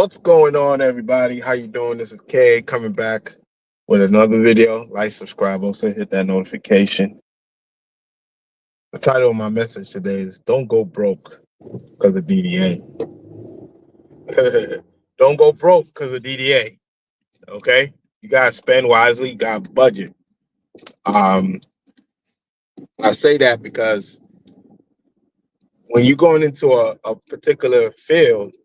What's going on, everybody? How you doing? This is Kay coming back with another video. Like, subscribe, also hit that notification. The title of my message today is Don't Go Broke because of DDA. Don't go broke because of DDA. Okay? You gotta spend wisely, you gotta budget. I say that because when you're going into a particular field,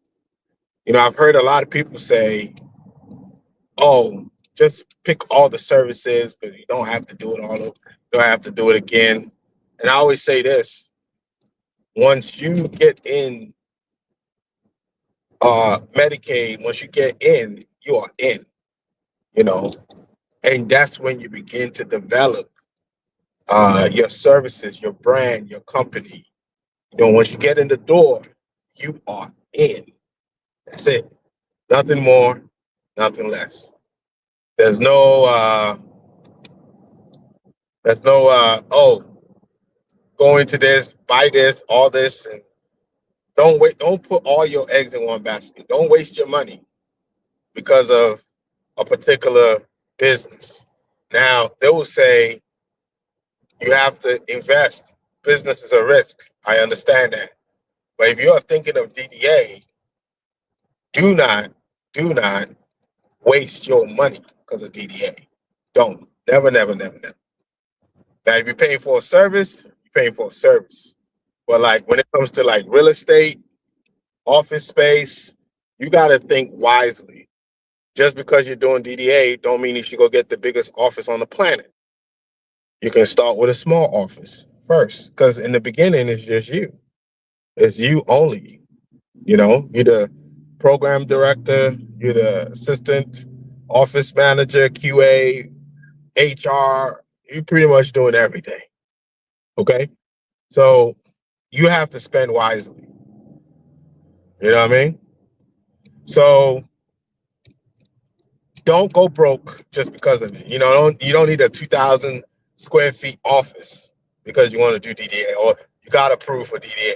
I've heard a lot of people say, oh, just pick all the services, but you don't have to do it all over. You don't have to do it again. And I always say this, once you get in Medicaid, once you get in, you are in, and that's when you begin to develop your services, your brand, your company. Once you get in the door, you are in. That's it. Nothing more, nothing less. There's no, oh, go into this, buy this, all this, and don't put all your eggs in one basket. Don't waste your money because of a particular business. Now, they will say you have to invest. Business is a risk. I understand that. But if you're thinking of DDA, do not waste your money because of DDA. Don't. Never, never, never, never. Now, if you're paying for a service, you're paying for a service. But like when it comes to like real estate, office space, you got to think wisely. Just because you're doing DDA don't mean you should go get the biggest office on the planet. You can start with a small office first, because in the beginning, it's just you. It's you only. You're the program director, you're the assistant, office manager, QA, HR. You're pretty much doing everything. Okay? So you have to spend wisely. You know what I mean? So don't go broke just because of it. You don't need a 2,000 square feet office because you want to do DDA or you got approved for DDA.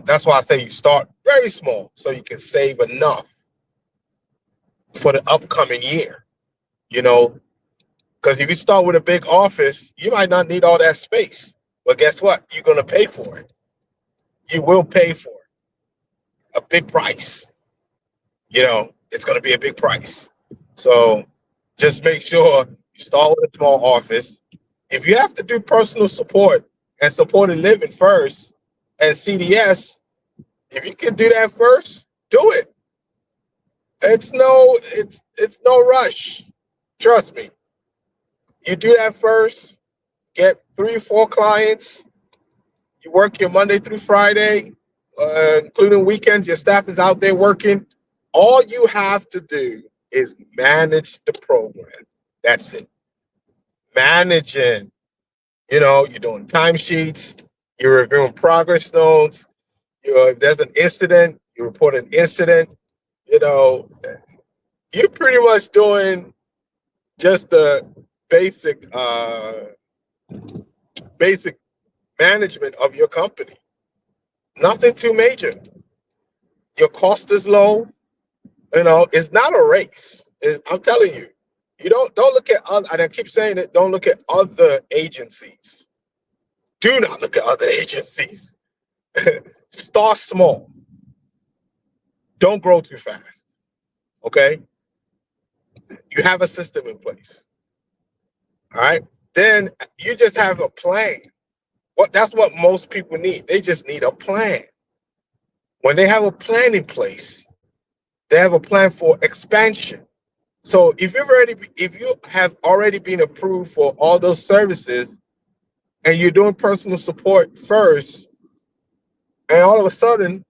That's why I say you start very small so you can save enough for the upcoming year. Because if you start with a big office, you might not need all that space. But guess what? You're going to pay for it. You will pay for it. A big price. It's going to be a big price. So just make sure you start with a small office. If you have to do personal support and supported living first and CDS, if you can do that first, do it. It's no rush. Trust me. You do that first, get 3 or 4 clients. You work your Monday through Friday, including weekends. Your staff is out there working. All you have to do is manage the program. That's it. Managing. You're doing timesheets. You're reviewing progress notes. If there's an incident, you report an incident. You're pretty much doing just the basic management of your company. Nothing too major. Your cost is low. It's not a race. I'm telling you. You don't look at other, and I keep saying it, don't look at other agencies. Do not look at other agencies. Start small. Don't grow too fast. Okay? You have a system in place. All right? Then you just have a plan. That's what most people need. They just need a plan. When they have a plan in place, they have a plan for expansion. So if you have already been approved for all those services and you're doing personal support first, and all of a sudden,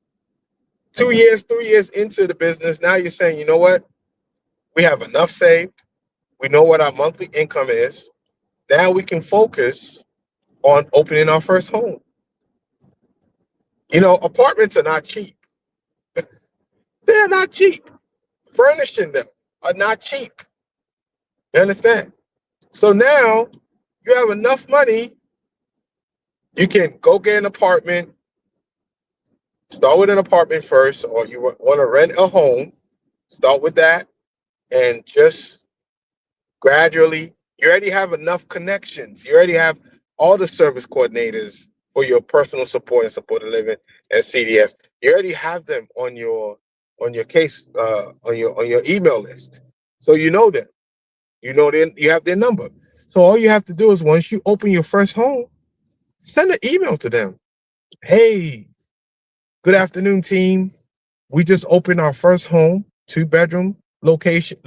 2 years, 3 years into the business, now you're saying, you know what? We have enough saved. We know what our monthly income is. Now we can focus on opening our first home. Apartments are not cheap. They're not cheap. Furnishing them are not cheap. You understand? So now you have enough money. You can go get an apartment, Start with an apartment first, or you want to rent a home. Start with that, and just gradually, you already have enough connections. You already have all the service coordinators for your personal support and supported living and CDS. You already have them on your case on your email list, so you know them. You know then you have their number. So all you have to do is once you open your first home, send an email to them. Hey, good afternoon, team. We just opened our first home, 2-bedroom located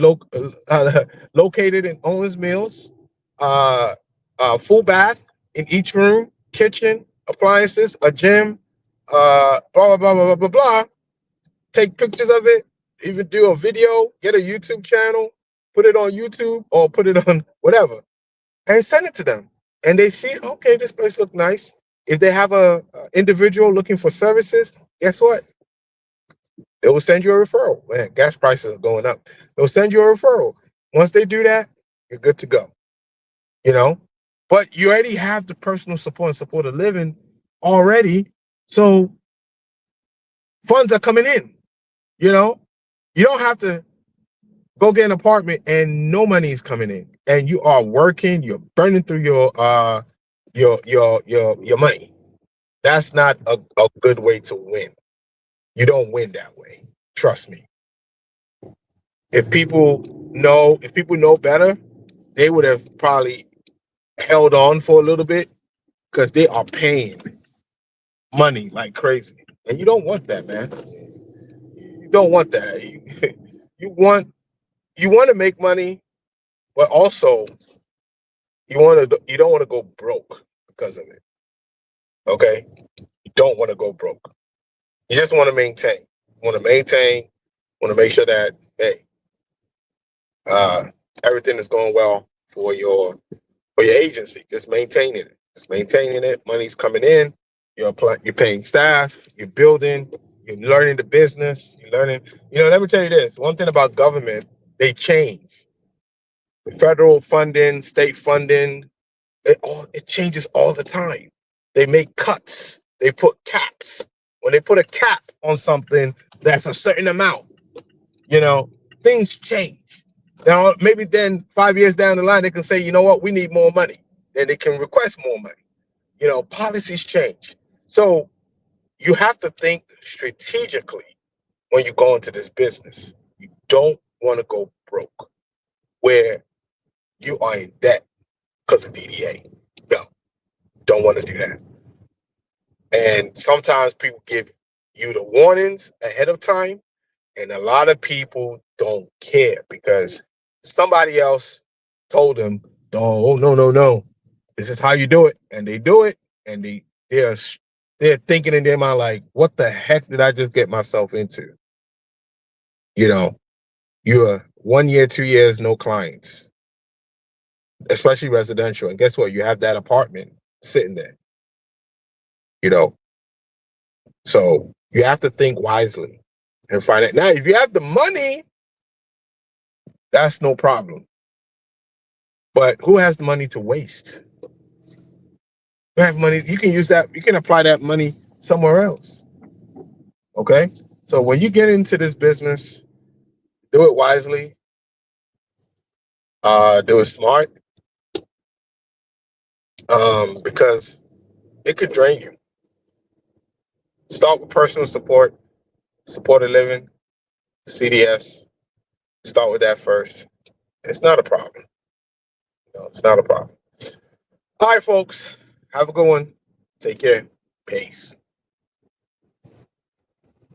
in Owens Mills. Full bath in each room, kitchen, appliances, a gym, blah blah blah blah blah blah blah. Take pictures of it, even do a video, get a YouTube channel, put it on YouTube or put it on whatever, and send it to them. And they see, okay, this place looks nice. If they have a individual looking for services, guess what? They will send you a referral. Man, gas prices are going up. They'll send you a referral. Once they do that, you're good to go. You know, but you already have the personal support and supported living already. So funds are coming in. You know, you don't have to go get an apartment and no money is coming in, and you are working. You're burning through your money. That's not a good way to win. You don't win that way. Trust me. If people know better, they would have probably held on for a little bit because they are paying money like crazy. And you don't want that, man. You don't want that. You want to make money, but also you don't want to go broke because of it. Okay? You don't want to go broke. You just want to maintain. Want to make sure that hey, everything is going well for your agency. Just maintaining it. Just maintaining it. Money's coming in. You're paying staff. You're building. You're learning the business. You're learning. You know, let me tell you this. One thing about government, they change. The federal funding, state funding, it changes all the time. They make cuts. They put caps. When they put a cap on something that's a certain amount, you know, things change. Now, maybe then 5 years down the line, they can say, you know what, we need more money. Then they can request more money. You know, policies change. So you have to think strategically when you go into this business. You don't want to go broke where you are in debt because of DDA. No, don't want to do that. And sometimes people give you the warnings ahead of time, and a lot of people don't care because somebody else told them, oh, no. This is how you do it. And they do it, and they're thinking in their mind like, what the heck did I just get myself into? You know, you're 1 year, 2 years, no clients, especially residential. And guess what? You have that apartment sitting there, you know. So you have to think wisely and find it. Now, if you have the money, that's no problem. But who has the money to waste? You have money, you can use that, you can apply that money somewhere else. Okay? So when you get into this business, do it wisely, do it smart, because it could drain you. Start with personal support, supported living, CDS. Start with that first. It's not a problem. No, it's not a problem. All right, folks. Have a good one. Take care. Peace.